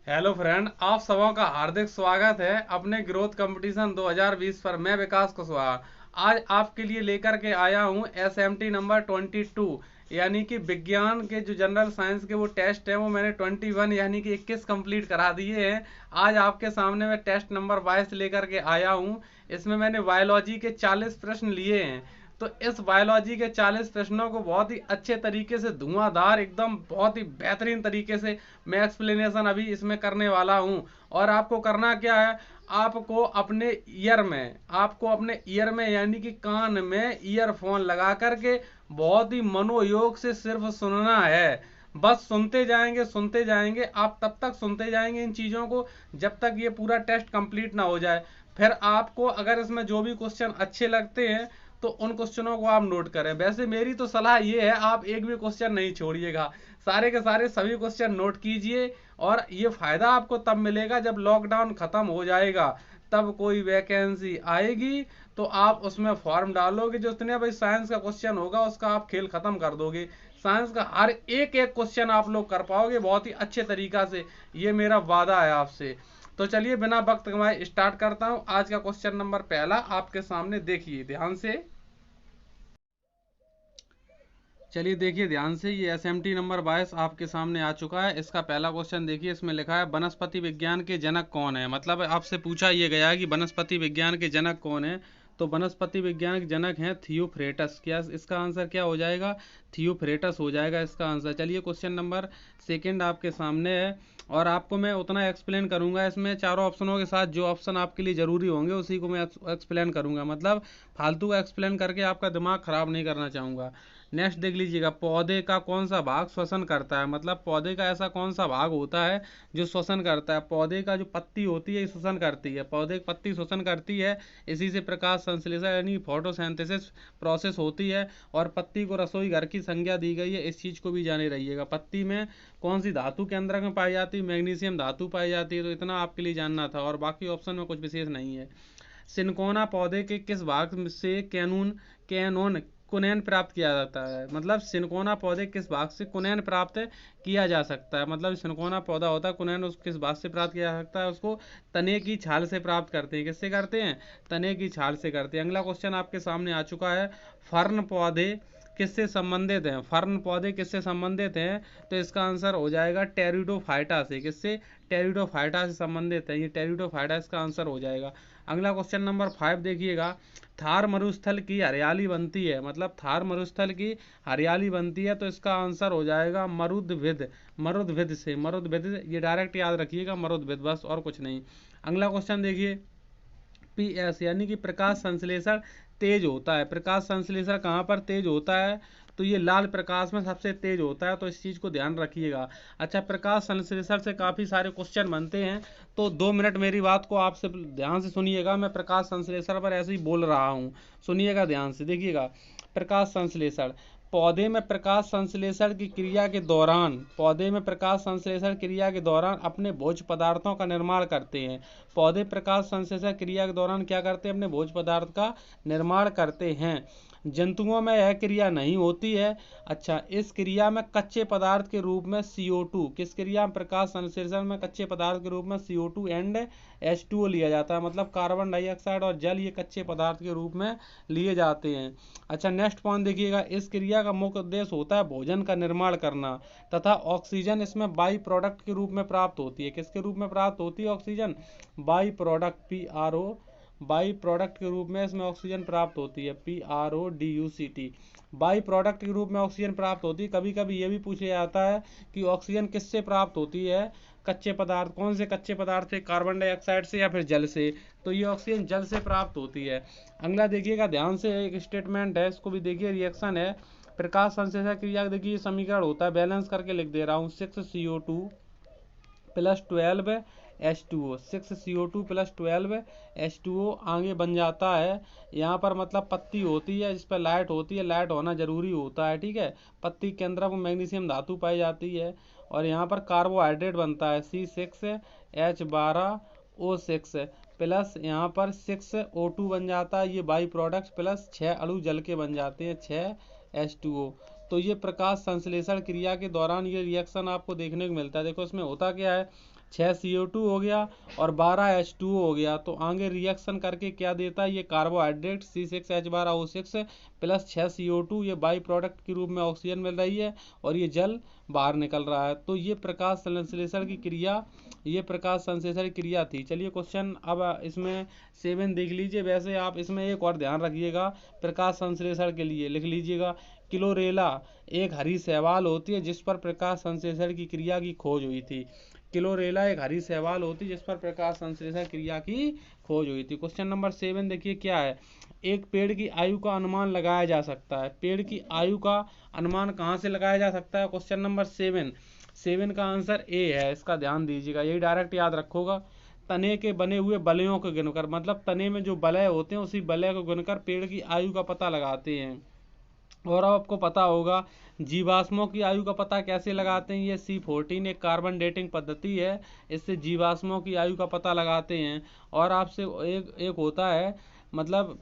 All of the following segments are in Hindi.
हेलो फ्रेंड, आप सबों का हार्दिक स्वागत है अपने ग्रोथ कंपटीशन 2020 पर। मैं विकास कुशवाहा आज आपके लिए लेकर के आया हूं SMT नंबर 22, यानी कि विज्ञान के जो जनरल साइंस के वो टेस्ट है वो मैंने 21 यानी कि 21 कंप्लीट करा दिए हैं। आज आपके सामने मैं टेस्ट नंबर 22 लेकर के आया हूं। इसमें मैंने बायोलॉजी के 40 प्रश्न लिए हैं। तो इस बायोलॉजी के 40 प्रश्नों को बहुत ही अच्छे तरीके से धुआंधार एकदम बहुत ही बेहतरीन तरीके से मैं एक्सप्लेनेशन अभी इसमें करने वाला हूं। और आपको करना क्या है, आपको अपने ईयर में यानी कि कान में ईयरफोन लगा करके बहुत ही मनोयोग से सिर्फ सुनना है। बस सुनते जाएंगे आप, तब तक सुनते जाएंगे इन चीज़ों को जब तक ये पूरा टेस्ट कंप्लीट ना हो जाए। फिर आपको अगर इसमें जो भी क्वेश्चन अच्छे लगते हैं तो उन क्वेश्चनों को आप नोट करें। वैसे मेरी तो सलाह ये है, आप एक भी क्वेश्चन नहीं छोड़िएगा, सारे के सारे सभी क्वेश्चन नोट कीजिए। और ये फायदा आपको तब मिलेगा जब लॉकडाउन खत्म हो जाएगा, तब कोई वैकेंसी आएगी तो आप उसमें फॉर्म डालोगे। जो इतने भाई साइंस का क्वेश्चन होगा उसका आप खेल खत्म कर दोगे। साइंस का हर एक एक क्वेश्चन आप लोग कर पाओगे बहुत ही अच्छे तरीका से, ये मेरा वादा है आपसे। तो चलिए बिना वक्त गंवाए स्टार्ट करता हूं। आज का क्वेश्चन नंबर पहला आपके सामने देखिए ध्यान से। चलिए देखिए ध्यान से, ये SMT नंबर 22 आपके सामने आ चुका है। इसका पहला क्वेश्चन देखिए, इसमें लिखा है वनस्पति विज्ञान के जनक कौन है। मतलब आपसे पूछा ये गया है कि वनस्पति विज्ञान के जनक कौन है। तो वनस्पति विज्ञान के जनक हैं थियोफ्रेटस। क्या इसका आंसर क्या हो जाएगा? थियोफ्रेटस हो जाएगा इसका आंसर। चलिए क्वेश्चन नंबर सेकंड आपके सामने है, और आपको मैं उतना एक्सप्लेन करूंगा इसमें चारों ऑप्शनों के साथ। जो ऑप्शन आपके लिए ज़रूरी होंगे उसी को मैं एक्सप्लेन करूंगा, मतलब फालतू का एक्सप्लेन करके आपका दिमाग खराब नहीं करना चाहूँगा। नेक्स्ट देख लीजिएगा, पौधे का कौन सा भाग श्वसन करता है। मतलब पौधे का ऐसा कौन सा भाग होता है जो श्वसन करता है। पौधे का जो पत्ती होती है श्वसन करती है, पौधे की पत्ती श्वसन करती है। इसी से प्रकाश संश्लेषण यानी फोटोसिंथेसिस प्रोसेस होती है। और पत्ती को रसोई घर की संज्ञा दी गई है, इस चीज़ को भी जाने रहिएगा। पत्ती में कौन सी धातु के अंदर में पाई जाती है? मैग्नीशियम धातु पाई जाती है। तो इतना आपके लिए जानना था, और बाकी ऑप्शन में कुछ विशेष नहीं है। सिनकोना पौधे के किस भाग से कैनोन कुनैन प्राप्त किया जाता है। मतलब सिनकोना पौधे किस भाग से कुनैन प्राप्त किया जा सकता है। मतलब सिनकोना पौधा होता है, कुनैन उस किस भाग से प्राप्त किया जा सकता है? उसको तने की छाल से प्राप्त करते हैं। किससे करते हैं? तने की छाल से करते हैं। अगला क्वेश्चन आपके सामने आ चुका है, फर्न पौधे किससे संबंधित हैं। फर्न पौधे किससे संबंधित हैं? तो इसका आंसर हो जाएगा टेरिडोफाइटा से। किससे? टेरिडोफाइटा से संबंधित है, ये टेरिडोफाइटा इसका आंसर हो जाएगा। अगला क्वेश्चन नंबर 5 देखिएगा, थार मरुस्थल की हरियाली बनती है। मतलब थार मरुस्थल की हरियाली बनती है, तो इसका आंसर हो जाएगा मरुद्भिद। मरुद्भिद से, मरुद्भिद ये डायरेक्ट याद रखिएगा, मरुद्भिद, बस और कुछ नहीं। अगला क्वेश्चन देखिए, PS यानी कि प्रकाश संश्लेषण तेज होता है। प्रकाश संश्लेषण कहाँ पर तेज होता है? तो ये लाल प्रकाश में सबसे तेज होता है, तो इस चीज़ को ध्यान रखिएगा। अच्छा, प्रकाश संश्लेषण से काफ़ी सारे क्वेश्चन बनते हैं, तो 2 मिनट मेरी बात को आपसे ध्यान से सुनिएगा। मैं प्रकाश संश्लेषण पर ऐसे ही बोल रहा हूँ, सुनिएगा ध्यान से। देखिएगा, प्रकाश संश्लेषण, पौधे में प्रकाश संश्लेषण की क्रिया के दौरान, पौधे में प्रकाश संश्लेषण क्रिया के दौरान अपने भोज्य पदार्थों का निर्माण करते हैं। पौधे प्रकाश संश्लेषण क्रिया के दौरान क्या करते हैं? अपने भोज्य पदार्थ का निर्माण करते हैं। जंतुओं में यह क्रिया नहीं होती है। अच्छा, इस क्रिया में कच्चे पदार्थ के रूप में CO2, किस क्रिया में? प्रकाश संश्लेषण में कच्चे पदार्थ के रूप में CO2 एंड H2O लिया जाता है। मतलब कार्बन डाइऑक्साइड और जल, ये कच्चे पदार्थ के रूप में लिए जाते हैं। अच्छा, नेक्स्ट पॉइंट देखिएगा, इस क्रिया का मुख्य उद्देश्य होता है भोजन का निर्माण करना, तथा ऑक्सीजन इसमें बाई प्रोडक्ट के रूप में प्राप्त होती है। किसके रूप में प्राप्त होती है oxygen? By product, PRO, by product के रूप में इसमें ऑक्सीजन प्राप्त होती है, PRODUCT, बाई प्रोडक्ट के रूप में ऑक्सीजन प्राप्त होती है। कभी कभी ये भी पूछा जाता है कि ऑक्सीजन किससे प्राप्त होती है? कच्चे पदार्थ, कौन से कच्चे पदार्थ से? कार्बन डाइऑक्साइड से या फिर जल से? तो ये ऑक्सीजन जल से प्राप्त होती है। अगला देखिएगा ध्यान से, एक स्टेटमेंट है, इसको भी देखिए, रिएक्शन है। प्रकाश संश्लेषण क्रिया देखिए, समीकरण होता है, बैलेंस करके लिख दे रहा हूँ, 6CO2 plus 12H2O, 6CO2 plus 12H2O आगे बन जाता है। यहाँ पर मतलब पत्ती होती है जिस पर लाइट होती है, लाइट होना जरूरी होता है, ठीक है। पत्ती के अंदर मैग्नीशियम धातु पाई जाती है, और यहाँ पर कार्बोहाइड्रेट बनता है, C6H12O6 प्लस यहाँ पर 6O2 बन जाता है, ये बाई प्रोडक्ट, प्लस 6 अणु जल के बन जाते हैं, 6H2O। तो ये प्रकाश संश्लेषण क्रिया के दौरान ये रिएक्शन आपको देखने को मिलता है। देखो इसमें होता क्या है, 6 CO2 हो गया और 12 H2O हो गया। तो आगे रिएक्शन करके क्या देता है, ये कार्बोहाइड्रेट C6H12O6 प्लस 6 CO2, ये बाई प्रोडक्ट के रूप में ऑक्सीजन मिल रही है और ये जल बाहर निकल रहा है। तो ये प्रकाश संश्लेषण की क्रिया, ये प्रकाश संश्लेषण की क्रिया थी। चलिए क्वेश्चन अब इसमें 7 देख लीजिए। वैसे आप इसमें एक और ध्यान रखिएगा, प्रकाश संश्लेषण के लिए लिख लीजिएगा, क्लोरेला एक हरी शैवाल होती है जिस पर प्रकाश संश्लेषण की क्रिया की खोज हुई थी। क्लोरेला एक हरी शैवाल होती है जिस पर प्रकाश संश्लेषण क्रिया की खोज हुई थी। क्वेश्चन नंबर 7 देखिए क्या है, एक पेड़ की आयु का अनुमान लगाया जा सकता है। पेड़ की आयु का अनुमान कहाँ से लगाया जा सकता है? क्वेश्चन नंबर 7 का आंसर ए है, इसका ध्यान दीजिएगा, यही डायरेक्ट याद रखोगा। तने के बने हुए बलयों को गिनकर, मतलब तने में जो बलय होते हैं उसी बलय को गिनकर पेड़ की आयु का पता लगाते हैं। और आपको पता होगा जीवाश्मों की आयु का पता कैसे लगाते हैं, ये C14 एक कार्बन डेटिंग पद्धति है, इससे जीवाश्मों की आयु का पता लगाते हैं। और आपसे एक होता है, मतलब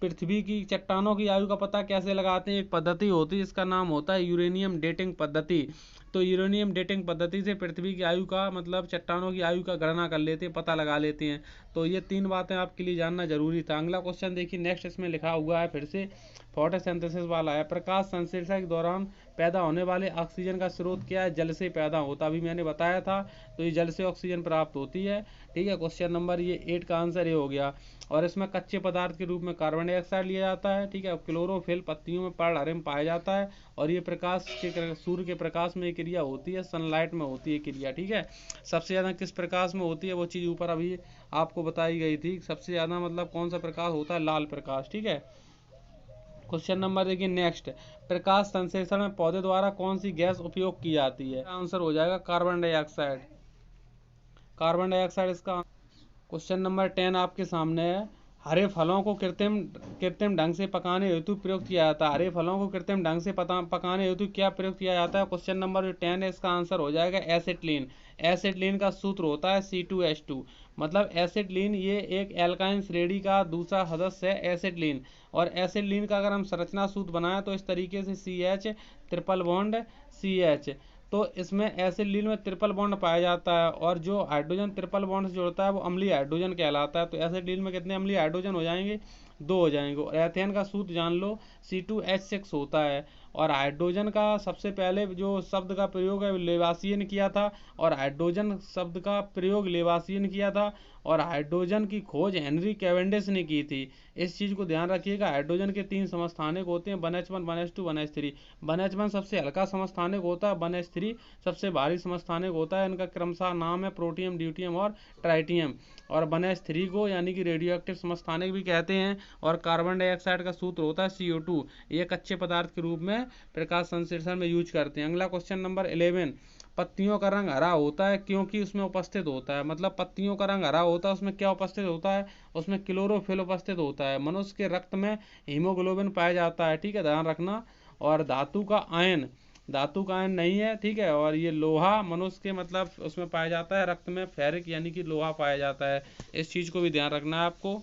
पृथ्वी की चट्टानों की आयु का पता कैसे लगाते हैं, एक पद्धति होती है इसका नाम होता है यूरेनियम डेटिंग पद्धति। तो यूरेनियम डेटिंग पद्धति से पृथ्वी की आयु का, मतलब चट्टानों की आयु का गणना कर लेते हैं, पता लगा लेते हैं। तो ये 3 बातें आपके लिए जानना जरूरी था। अगला क्वेश्चन देखिए, नेक्स्ट इसमें लिखा हुआ है फिर से फोटोसिंथेसिस वाला है। प्रकाश संश्लेषण के दौरान पैदा होने वाले ऑक्सीजन का स्रोत क्या है? जल से पैदा होता, अभी मैंने बताया था। तो ये जल से ऑक्सीजन प्राप्त होती है। ठीक है, क्वेश्चन नंबर ये 8 का आंसर ये हो गया। और इसमें कच्चे पदार्थ के रूप में कार्बन डाइऑक्साइड लिया जाता है। ठीक है, क्लोरोफिल पत्तियों में पर्ण हरे में पाया जाता है और ये प्रकाश के, सूर्य के प्रकाश में क्रिया होती है, सनलाइट में होती है क्रिया। ठीक है, सबसे ज़्यादा किस प्रकाश में होती है वो चीज़ ऊपर अभी आपको बताई गई थी। सबसे ज़्यादा मतलब कौन सा प्रकाश होता है? लाल प्रकाश। ठीक है, क्वेश्चन नंबर देखिए नेक्स्ट, प्रकाश संश्लेषण में पौधे द्वारा कौन सी गैस उपयोग की जाती है? आंसर हो जाएगा कार्बन डाइऑक्साइड। कार्बन डाइऑक्साइड इसका। क्वेश्चन नंबर 10 आपके सामने है, हरे फलों को कृत्रिम ढंग से पकाने हेतु प्रयोग किया जाता है। हरे फलों को कृत्रिम ढंग से पकाने हेतु क्या प्रयोग किया जाता है? क्वेश्चन नंबर 10 है, इसका आंसर हो जाएगा एसिटिलीन। एसिटिलीन का सूत्र होता है C2H2, मतलब एसिटिलीन ये एक एल्काइन श्रेणी का दूसरा सदस्य है एसिटिलीन। और एसिटिलीन का अगर हम संरचना सूत्र बनाएं तो इस तरीके से CH ट्रिपल बॉन्ड CH। तो इसमें एसिटिलीन में ट्रिपल बॉन्ड पाया जाता है और जो हाइड्रोजन ट्रिपल बॉन्ड से जुड़ता है वो अम्लीय हाइड्रोजन कहलाता है। तो एसिटिलीन में कितने अम्लीय हाइड्रोजन हो जाएंगे? 2 हो जाएंगे। और एथेन का सूत्र जान लो, C2H6 होता है। और हाइड्रोजन का सबसे पहले जो शब्द का प्रयोग है लेवासियन किया था, और हाइड्रोजन शब्द का प्रयोग लेवासियन किया था, और हाइड्रोजन की खोज हेनरी कैवेंडिश ने की थी। इस चीज़ को ध्यान रखिएगा। हाइड्रोजन के 3 समस्थानिक होते हैं, 1H1 1H2 1H3। 1H1 सबसे हल्का समस्थानिक होता है, 1H3 सबसे भारी समस्थानिक होता है। इनका क्रमशः नाम है प्रोटियम, ड्यूटियम और ट्राइटियम। और 1H3 को यानी कि रेडियो एक्टिव समस्थानिक भी कहते हैं। और कार्बन डाइऑक्साइड का सूत्र होता है CO2, ये कच्चे पदार्थ के रूप में प्रकाश संश्लेषण में यूज करते हैं। अगला क्वेश्चन नंबर 11, पत्तियों का रंग हरा होता है क्योंकि उसमें उपस्थित होता है, मतलब पत्तियों का रंग हरा होता है, उसमें क्या उपस्थित होता है? उसमें क्लोरोफिल उपस्थित होता है। मनुष्य के रक्त में हीमोग्लोबिन पाया जाता है। ठीक है, ध्यान रखना। और धातु का आयन नहीं है। ठीक है, और ये लोहा मनुष्य के मतलब उसमें पाया जाता है, रक्त में फेरिक यानी कि लोहा पाया जाता है। इस चीज को भी ध्यान रखना है आपको।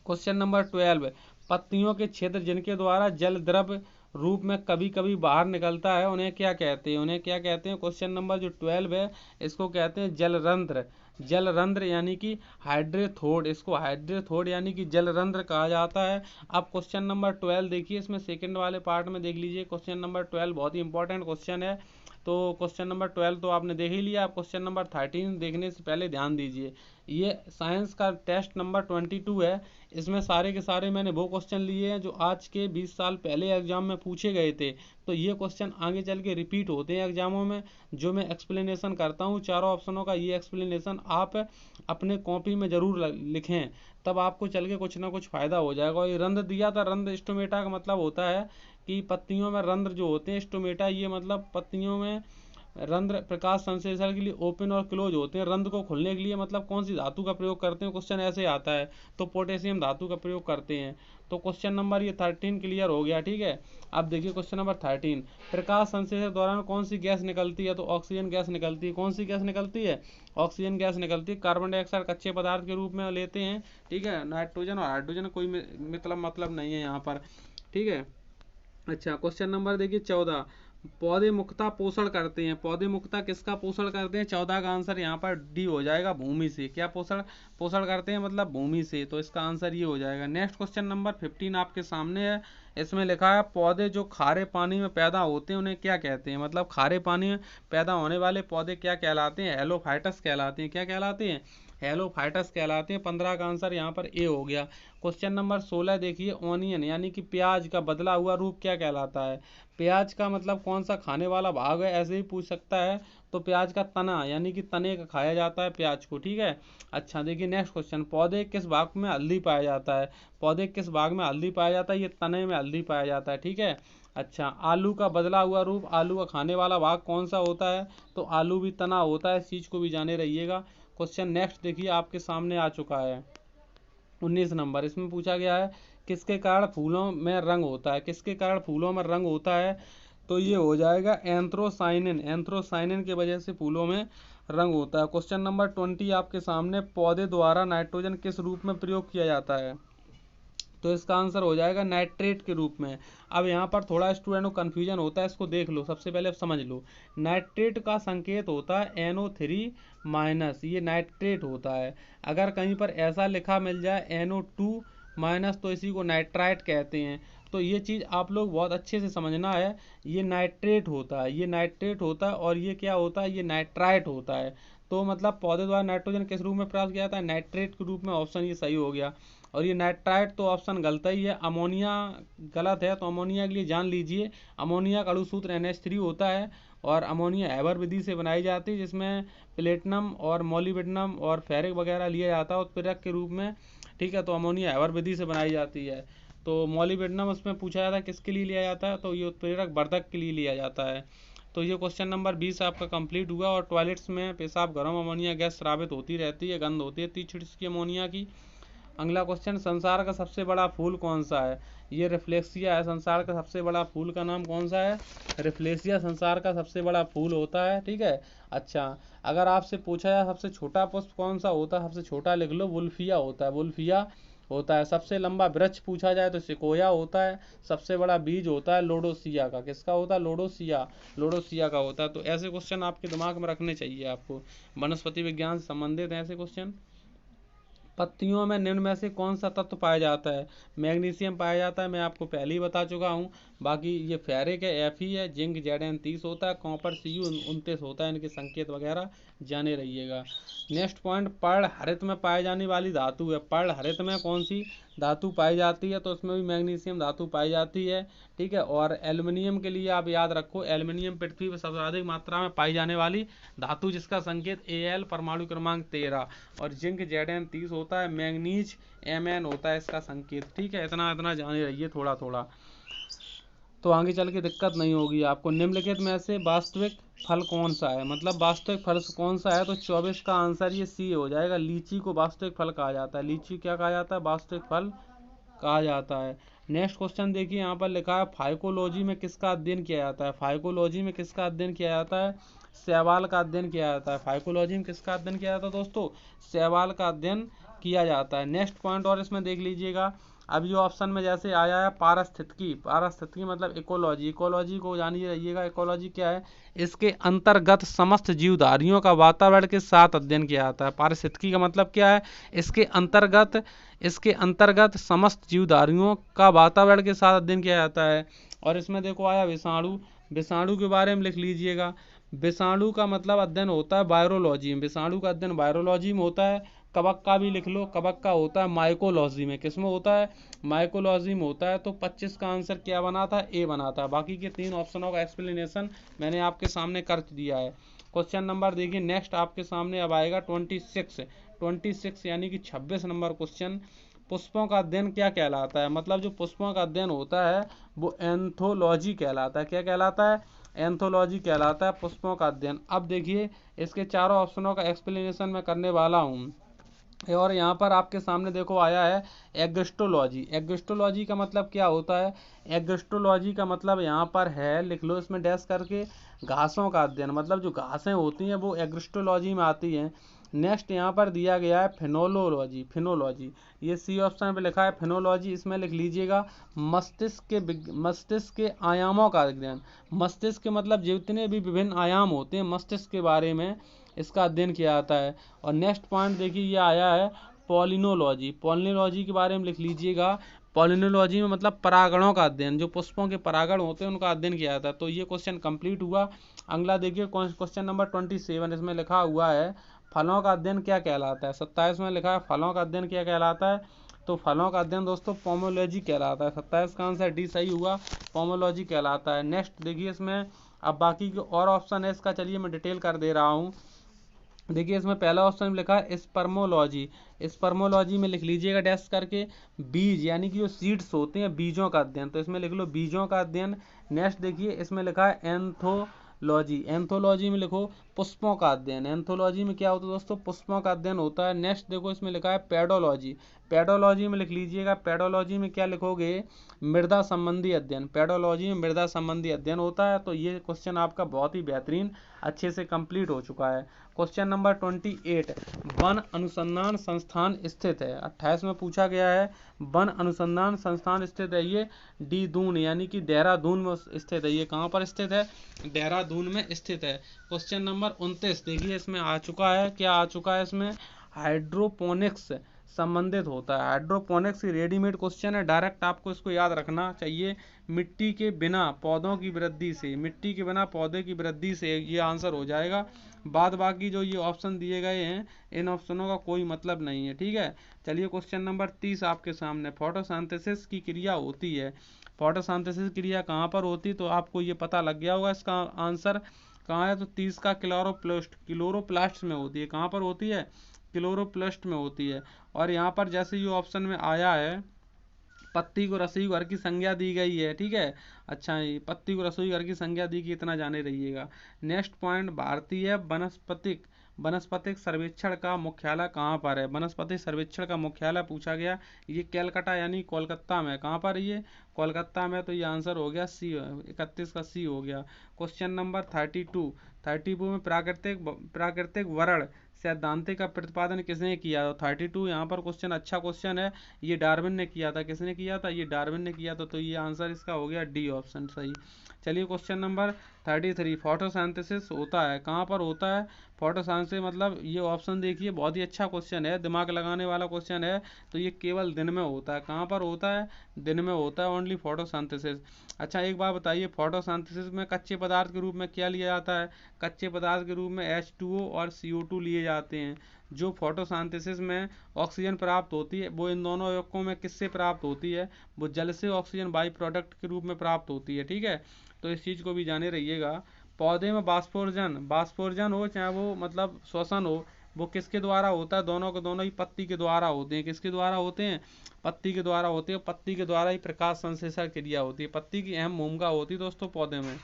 क्वेश्चन नंबर 12, पत्तियों के क्षेत्र जिनके द्वारा जल द्रव रूप में कभी कभी बाहर निकलता है उन्हें क्या कहते हैं? उन्हें क्या कहते हैं? क्वेश्चन नंबर जो 12 है इसको कहते हैं जलरंध्र। जलरंध्र यानी कि हाइड्रोथोड, इसको हाइड्रोथोड यानी कि जलरंध्र कहा जाता है। अब क्वेश्चन नंबर 12 देखिए, इसमें सेकंड वाले पार्ट में देख लीजिए। क्वेश्चन नंबर 12 बहुत ही इंपॉर्टेंट क्वेश्चन है। तो क्वेश्चन नंबर 12 तो आपने देख ही लिया। आप क्वेश्चन नंबर 13 देखने से पहले ध्यान दीजिए, ये साइंस का टेस्ट नंबर 22 है। इसमें सारे के सारे मैंने वो क्वेश्चन लिए हैं जो आज के 20 साल पहले एग्जाम में पूछे गए थे। तो ये क्वेश्चन आगे चल के रिपीट होते हैं एग्जामों में। जो मैं एक्सप्लेनेशन करता हूँ चारों ऑप्शनों का, ये एक्सप्लेनेशन आप अपने कॉपी में जरूर लिखें, तब आपको चल के कुछ ना कुछ फायदा हो जाएगा। और ये रंध्र दिया था, रंध्र स्टोमेटा का मतलब होता है कि पत्तियों में रंध्र जो होते हैं, स्टोमेटा ये मतलब पत्तियों में रंध्र प्रकाश संश्लेषण के लिए ओपन और क्लोज होते हैं। रंध्र को खोलने के लिए मतलब कौन सी धातु का प्रयोग करते हैं? क्वेश्चन ऐसे आता है, तो पोटेशियम धातु का प्रयोग करते हैं। तो क्वेश्चन नंबर ये 13 क्लियर हो गया। ठीक है, अब देखिए क्वेश्चन नंबर 13, प्रकाश संश्लेषण के दौरान कौन सी गैस निकलती है? तो ऑक्सीजन गैस निकलती है। कौन सी गैस निकलती है? ऑक्सीजन गैस निकलती है। कार्बन डाइऑक्साइड कच्चे पदार्थ के रूप में लेते हैं। ठीक है, नाइट्रोजन और हाइड्रोजन कोई मतलब नहीं है यहाँ पर। ठीक है, अच्छा क्वेश्चन नंबर देखिए 14, पौधे मुख्यतः पोषण करते हैं। पौधे मुख्यतः किसका पोषण करते हैं? 14 का आंसर यहाँ पर डी हो जाएगा, भूमि से। क्या पोषण पोषण करते हैं? मतलब भूमि से। तो इसका आंसर ये हो जाएगा। नेक्स्ट क्वेश्चन नंबर 15 आपके सामने है। इसमें लिखा है पौधे जो खारे पानी में पैदा होते हैं उन्हें क्या कहते हैं? मतलब खारे पानी में पैदा होने वाले पौधे क्या कहलाते हैं? हेलोफाइटस कहलाते हैं। क्या कहलाते हैं? हेलोफाइटस कहलाते हैं। 15 का आंसर यहाँ पर ए हो गया। क्वेश्चन नंबर 16 देखिए, ऑनियन यानी कि प्याज का बदला हुआ रूप क्या कहलाता है? प्याज का मतलब कौन सा खाने वाला भाग है, ऐसे ही पूछ सकता है। तो प्याज का तना यानी कि तने का खाया जाता है प्याज को, ठीक है। अच्छा देखिए नेक्स्ट क्वेश्चन, पौधे किस भाग में हल्दी पाया जाता है? पौधे किस भाग में हल्दी पाया जाता है? ये तने में हल्दी पाया जाता है, ठीक है। अच्छा, आलू का बदला हुआ रूप, आलू का खाने वाला भाग कौन सा होता है? तो आलू भी तना होता है, इस चीज को भी जाने रहिएगा। क्वेश्चन नेक्स्ट देखिए आपके सामने आ चुका है 19 नंबर। इसमें पूछा गया है किसके कारण फूलों में रंग होता है? किसके कारण फूलों में रंग होता है? तो ये हो जाएगा एंथ्रोसाइनिन। एंथ्रोसाइनिन की वजह से फूलों में रंग होता है। क्वेश्चन नंबर 20 आपके सामने, पौधे द्वारा नाइट्रोजन किस रूप में प्रयोग किया जाता है? तो इसका आंसर हो जाएगा नाइट्रेट के रूप में। अब यहाँ पर थोड़ा स्टूडेंट को कन्फ्यूजन होता है, इसको देख लो। सबसे पहले समझ लो, नाइट्रेट का संकेत होता है NO3-, ये नाइट्रेट होता है। अगर कहीं पर ऐसा लिखा मिल जाए NO2-, तो इसी को नाइट्राइट कहते हैं। तो ये चीज़ आप लोग बहुत अच्छे से समझना है। ये नाइट्रेट होता है, ये नाइट्रेट होता है, और ये क्या होता है? ये नाइट्राइट होता है। तो मतलब पौधे द्वारा नाइट्रोजन किस रूप में प्राप्त किया जाता है? नाइट्रेट के रूप में। ऑप्शन ये सही हो गया। और ये नाइट्राइट तो ऑप्शन गलत ही है, अमोनिया गलत है। तो अमोनिया के लिए जान लीजिए, अमोनिया का अणुसूत्र NH3 होता है, और अमोनिया हैबर विधि से बनाई जाती है, जिसमें प्लेटिनम और मोलिब्डेनम और फेरिक वगैरह लिया जाता है उत्प्रेरक के रूप में, ठीक है। तो अमोनिया हैबर विधि से बनाई जाती है। तो मोलिब्डेनम उसमें पूछा जाता है किसके लिए लिया जाता है? तो ये उत्प्रेरक वर्धक के लिए लिया जाता है। तो ये क्वेश्चन नंबर 20 आपका कंप्लीट हुआ। और टॉयलेट्स में, पेशाब घरों में अमोनिया गैस स्रावित होती रहती है, गंध होती है तीस की अमोनिया की। अगला क्वेश्चन, संसार का सबसे बड़ा फूल कौन सा है? ये रिफ्लेक्सिया है। संसार का सबसे बड़ा फूल का नाम कौन सा है? रिफ्लेक्सिया संसार का सबसे बड़ा फूल होता है, ठीक है। अच्छा, अगर आपसे पूछा जाए सबसे छोटा पुष्प कौन सा होता है? सबसे छोटा लिख लो, वुल्फिया होता है, वुल्फिया होता है। सबसे लंबा वृक्ष पूछा जाए तो सिकोया होता है। सबसे बड़ा बीज होता है लोडोसिया का। किसका होता है? लोडोसिया, लोडोसिया का होता है। तो ऐसे क्वेश्चन आपके दिमाग में रखने चाहिए आपको, वनस्पति विज्ञान से संबंधित ऐसे क्वेश्चन। पत्तियों में निम्न में से कौन सा तत्व पाया जाता है? मैग्नीशियम पाया जाता है, मैं आपको पहले ही बता चुका हूँ। बाकी ये फेरिक है, Fe है, जिंक Zn30 होता है, कॉपर Cu29 होता है। इनके संकेत वगैरह जाने रहिएगा। नेक्स्ट पॉइंट, पर्ण हरित में पाई जाने वाली धातु है। पर्ण हरित में कौन सी धातु पाई जाती है? तो उसमें भी मैग्नीशियम धातु पाई जाती है, ठीक है। और एल्युमिनियम के लिए आप याद रखो, एल्युमिनियम पृथ्वी पर सर्वाधिक मात्रा में पाई जाने वाली धातु, जिसका संकेत Al, परमाणु क्रमांक 13। और जिंक Zn30 होता है, मैंगनीज Mn होता है इसका संकेत, ठीक है। इतना इतना जाने रहिए थोड़ा थोड़ा, तो आगे चल के दिक्कत नहीं होगी आपको। निम्नलिखित में से वास्तविक फल कौन सा है? मतलब वास्तविक फल कौन सा है? तो 24 का आंसर ये सी हो जाएगा। लीची को वास्तविक फल कहा जाता है। लीची क्या कहा जाता है? वास्तविक फल कहा जाता है। नेक्स्ट क्वेश्चन देखिए, यहाँ पर लिखा है फाइकोलॉजी में किसका अध्ययन किया जाता है? फाइकोलॉजी में किसका अध्ययन किया जाता है? शैवाल का अध्ययन किया जाता है। फाइकोलॉजी में किसका अध्ययन किया जाता है दोस्तों? शैवाल का अध्ययन किया जाता है। नेक्स्ट पॉइंट और इसमें देख लीजिएगा, अब ये ऑप्शन में जैसे आया है पारिस्थितिकी, पारिस्थितिकी मतलब इकोलॉजी, इकोलॉजी को जानिए रहिएगा। इकोलॉजी क्या है? इसके अंतर्गत समस्त जीवधारियों का वातावरण के साथ अध्ययन किया जाता है। पारिस्थितिकी का मतलब क्या है? इसके अंतर्गत समस्त जीवधारियों का वातावरण के साथ अध्ययन किया जाता है। और इसमें देखो आया विषाणु, विषाणु के बारे में लिख लीजिएगा। विषाणु का मतलब अध्ययन होता है वायरोलॉजी में, विषाणु का अध्ययन वायरोलॉजी में होता है। कवक का भी लिख लो, कवक का होता है माइकोलॉजी में। किसमें होता है? माइकोलॉजी में होता है। तो 25 का आंसर क्या बना था? ए बना था। बाकी के 3 ऑप्शनों का एक्सप्लेनेशन मैंने आपके सामने कर दिया है। क्वेश्चन नंबर देखिए नेक्स्ट आपके सामने अब आएगा 26 यानी कि 26 नंबर क्वेश्चन। पुष्पों का अध्ययन क्या कहलाता है? मतलब जो पुष्पों का अध्ययन होता है वो एंथोलॉजी कहलाता है। क्या कहलाता है? एंथोलॉजी कहलाता है पुष्पों का अध्ययन। अब देखिए इसके चारों ऑप्शनों का एक्सप्लेनेशन मैं करने वाला हूँ। और यहाँ पर आपके सामने देखो आया है एग्रिस्टोलॉजी। एग्रिस्टोलॉजी का मतलब क्या होता है? एग्रिस्टोलॉजी का मतलब यहाँ पर है, लिख लो इसमें डैश करके, घासों का अध्ययन। मतलब जो घासें होती हैं वो एग्रिस्टोलॉजी में आती हैं। नेक्स्ट यहाँ पर दिया गया है फिनोलॉजी। फिनोलॉजी, ये सी ऑप्शन पे लिखा है फिनोलॉजी, इसमें लिख लीजिएगा मस्तिष्क के आयामों का अध्ययन। मस्तिष्क के मतलब जितने भी विभिन्न आयाम होते हैं मस्तिष्क के बारे में इसका अध्ययन किया जाता है। और नेक्स्ट पॉइंट देखिए ये आया है पॉलिनोलॉजी। पॉलिनोलॉजी के बारे में लिख लीजिएगा, पॉलिनोलॉजी में मतलब परागणों का अध्ययन, जो पुष्पों के परागण होते हैं उनका अध्ययन किया जाता है। तो ये क्वेश्चन कंप्लीट हुआ। अगला देखिए क्वेश्चन नंबर 27, इसमें लिखा हुआ है फलों का अध्ययन क्या कहलाता है। 27 में लिखा है फलों का अध्ययन क्या कहलाता है। तो फलों का अध्ययन दोस्तों पोमोलॉजी कहलाता है। 27 का आंसर डी सही हुआ, पोमोलॉजी कहलाता है। नेक्स्ट देखिए इसमें अब बाकी के और ऑप्शन है इसका, चलिए मैं डिटेल कर दे रहा हूँ। देखिए इसमें पहला ऑप्शन में लिखा है स्पर्मोलॉजी। स्पर्मोलॉजी में लिख लीजिएगा डैश करके बीज, यानी कि जो सीड्स होते हैं बीजों का अध्ययन, तो इसमें लिख लो बीजों का अध्ययन। नेक्स्ट देखिए इसमें लिखा है एंथोलॉजी। एंथोलॉजी में लिखो पुष्पों का अध्ययन। एंथोलॉजी में क्या होता है दोस्तों? पुष्पों का अध्ययन होता है। नेक्स्ट देखो इसमें लिखा है पेडोलॉजी। पेडोलॉजी में लिख लीजिएगा, पेडोलॉजी में क्या लिखोगे? मृदा संबंधी अध्ययन। पेडोलॉजी में मृदा संबंधी अध्ययन होता है। तो ये क्वेश्चन आपका बहुत ही बेहतरीन अच्छे से कंप्लीट हो चुका है। क्वेश्चन नंबर 28, वन अनुसंधान संस्थान स्थित है। 28 में पूछा गया है वन अनुसंधान संस्थान स्थित है ये देहरादून, यानी कि देहरादून में स्थित है। ये कहाँ पर स्थित है? देहरादून में स्थित है। क्वेश्चन नंबर 29 देखिए इसमें आ चुका है, क्या आ चुका है इसमें? हाइड्रोपोनिक्स संबंधित होता है। हाइड्रोपोनिक्स रेडीमेड क्वेश्चन है, डायरेक्ट आपको इसको याद रखना चाहिए। मिट्टी के बिना पौधों की वृद्धि से, मिट्टी के बिना पौधे की वृद्धि से, ये आंसर हो जाएगा। बाद बाकी जो ये ऑप्शन दिए गए हैं इन ऑप्शनों का कोई मतलब नहीं है, ठीक है। चलिए क्वेश्चन नंबर 30 आपके सामने, फोटोसिंथेसिस की क्रिया होती है। फोटोसिंथेसिस क्रिया कहाँ पर होती है? तो आपको ये पता लग गया होगा इसका आंसर कहाँ है। तो 30 का क्लोरोप्लास्ट में होती है। कहाँ पर होती है? क्लोरोप्लास्ट में होती है। और यहाँ पर जैसे ये ऑप्शन में आया है पत्ती को रसोई घर की संज्ञा दी गई है, ठीक है। अच्छा ये पत्ती को रसोई घर की संज्ञा दी गई, इतना जाने रहिएगा। नेक्स्ट पॉइंट, भारतीय वनस्पतिक सर्वेक्षण का मुख्यालय कहाँ पर है? वनस्पति सर्वेक्षण का मुख्यालय पूछा गया, ये कलकत्ता यानी कोलकाता में। कहाँ पर? ये कोलकाता में। तो ये आंसर हो गया सी, 31 का सी हो गया। क्वेश्चन नंबर 32 में प्राकृतिक वर्ण सैद्धांतिक का प्रतिपादन किसने किया? 32 यहाँ पर क्वेश्चन अच्छा क्वेश्चन है, ये डार्विन ने किया था। किसने किया था? ये डार्विन ने किया था। तो ये आंसर इसका हो गया डी ऑप्शन सही। चलिए क्वेश्चन नंबर 33, फोटोसिंथेसिस होता है कहाँ पर होता है? फोटोसिंथेसिस मतलब ये ऑप्शन देखिए बहुत ही अच्छा क्वेश्चन है, दिमाग लगाने वाला क्वेश्चन है। तो ये केवल दिन में होता है। कहाँ पर होता है? दिन में होता है ओनली फोटोसिंथेसिस। अच्छा एक बात बताइए, फोटोसिंथेसिस में कच्चे पदार्थ के रूप में क्या लिया जाता है? कच्चे पदार्थ के रूप में H2O और CO2 लिए जाते हैं। जो फोटोसिंथेसिस में ऑक्सीजन प्राप्त होती है वो इन दोनों यौगिकों में किससे प्राप्त होती है? वो जल से ऑक्सीजन बाई प्रोडक्ट के रूप में प्राप्त होती है, ठीक है। तो इस चीज़ को भी जाने रहिएगा। पौधे में बाष्पोर्जन हो चाहे वो मतलब श्वसन हो, वो किसके द्वारा होता है? दोनों के दोनों ही पत्ती के द्वारा होते हैं। किसके द्वारा होते हैं? पत्ती के द्वारा होते हैं। पत्ती के द्वारा ही प्रकाश संश्लेषण क्रिया होती है। पत्ती की अहम भूमिका होती है दोस्तों पौधे में।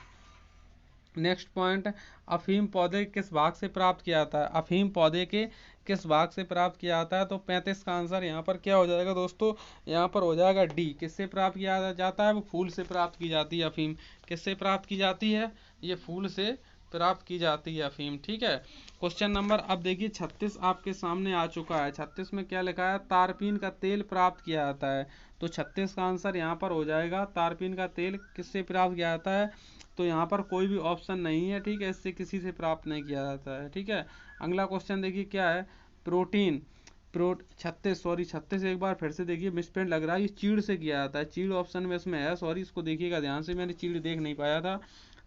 नेक्स्ट पॉइंट, अफीम पौधे किस भाग से प्राप्त किया जाता है? अफीम पौधे के किस भाग से प्राप्त किया जाता है? तो 35 का आंसर यहाँ पर क्या हो जाएगा दोस्तों? यहाँ पर हो जाएगा डी। किससे प्राप्त किया जाता है? वो फूल से प्राप्त की जाती है अफीम। किससे प्राप्त की जाती है? ये फूल से प्राप्त की जाती है अफीम, ठीक है। क्वेश्चन नंबर अब देखिए 36 आपके सामने आ चुका है। 36 में क्या लिखा है? तारपीन का तेल प्राप्त किया जाता है। तो 36 का आंसर यहाँ पर हो जाएगा तारपीन का तेल किससे प्राप्त किया जाता है? तो यहाँ पर कोई भी ऑप्शन नहीं है, ठीक है, इससे किसी से प्राप्त नहीं किया जाता है, ठीक है। अगला क्वेश्चन देखिए क्या है? प्रोटीन 36 एक बार फिर से देखिए मिसप्रिंट लग रहा है, ये चीड़ से किया जाता है। चीड़ ऑप्शन में इसमें है, सॉरी इसको देखिएगा ध्यान से, मैंने चीड़ देख नहीं पाया था।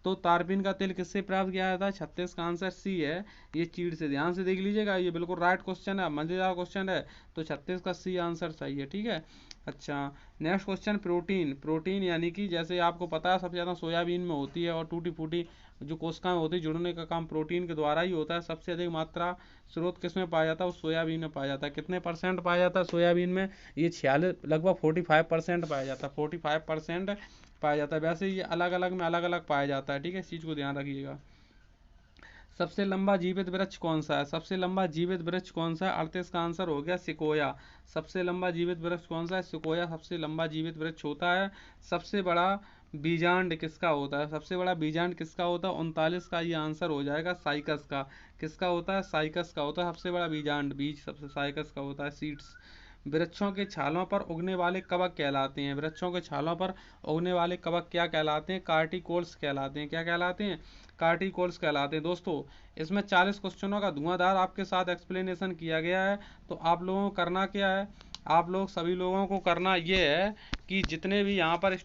तो तारपीन का तेल किससे प्राप्त किया जाता है? 36 का आंसर सी है, ये चीड़ से। ध्यान से देख लीजिएगा, ये बिल्कुल राइट क्वेश्चन है, मजेदार क्वेश्चन है। तो 36 का सी आंसर सही है, ठीक है। अच्छा नेक्स्ट क्वेश्चन, प्रोटीन यानी कि जैसे आपको पता है सबसे ज़्यादा सोयाबीन में होती है, और टूटी फूटी जो कोशिकाएं होती है जुड़ने का काम प्रोटीन के द्वारा ही होता है। सबसे अधिक मात्रा स्रोत किस में पाया जाता है? वो सोयाबीन में पाया जाता है। कितने % पाया जाता है सोयाबीन में? ये 46 लगभग 45% पाया जाता है। 45% पाया जाता है। वैसे ये अलग अलग में अलग अलग पाया जाता है, ठीक है, इस चीज़ को ध्यान रखिएगा। सबसे लंबा जीवित वृक्ष कौन सा है? सबसे लंबा जीवित वृक्ष कौन सा है? 38 का आंसर हो गया सिकोया। सबसे लंबा जीवित वृक्ष कौन सा है? सिकोया सबसे लंबा जीवित वृक्ष होता है। सबसे बड़ा बीजांड किसका होता है? सबसे बड़ा बीजांड किसका होता है? 39 का ये आंसर हो जाएगा साइकस का। किसका होता है? साइकस का होता है सबसे बड़ा बीजांड, बीज सबसे साइकस का होता है, सीड्स। वृक्षों के छालों पर उगने वाले कवक कहलाते हैं। वृक्षों के छालों पर उगने वाले कवक क्या कहलाते हैं? कार्टिकोल्स कहलाते हैं। क्या कहलाते हैं? कार्टिकोल्स कहलाते हैं। दोस्तों इसमें 40 क्वेश्चनों का धुआंधार आपके साथ एक्सप्लेनेशन किया गया है। तो आप लोगों को करना क्या है? आप लोग सभी लोगों को करना ये है कि जितने भी यहाँ पर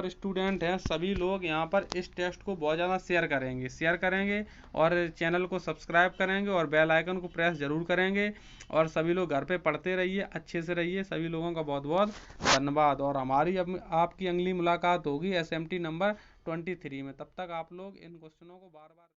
स्टूडेंट हैं सभी लोग यहाँ पर इस टेस्ट को बहुत ज़्यादा शेयर करेंगे और चैनल को सब्सक्राइब करेंगे और बेल आइकन को प्रेस जरूर करेंगे। और सभी लोग घर पे पढ़ते रहिए, अच्छे से रहिए। सभी लोगों का बहुत बहुत धन्यवाद। और हमारी अब आपकी अगली मुलाकात होगी SMT नंबर 23 में। तब तक आप लोग इन क्वेश्चनों को बार बार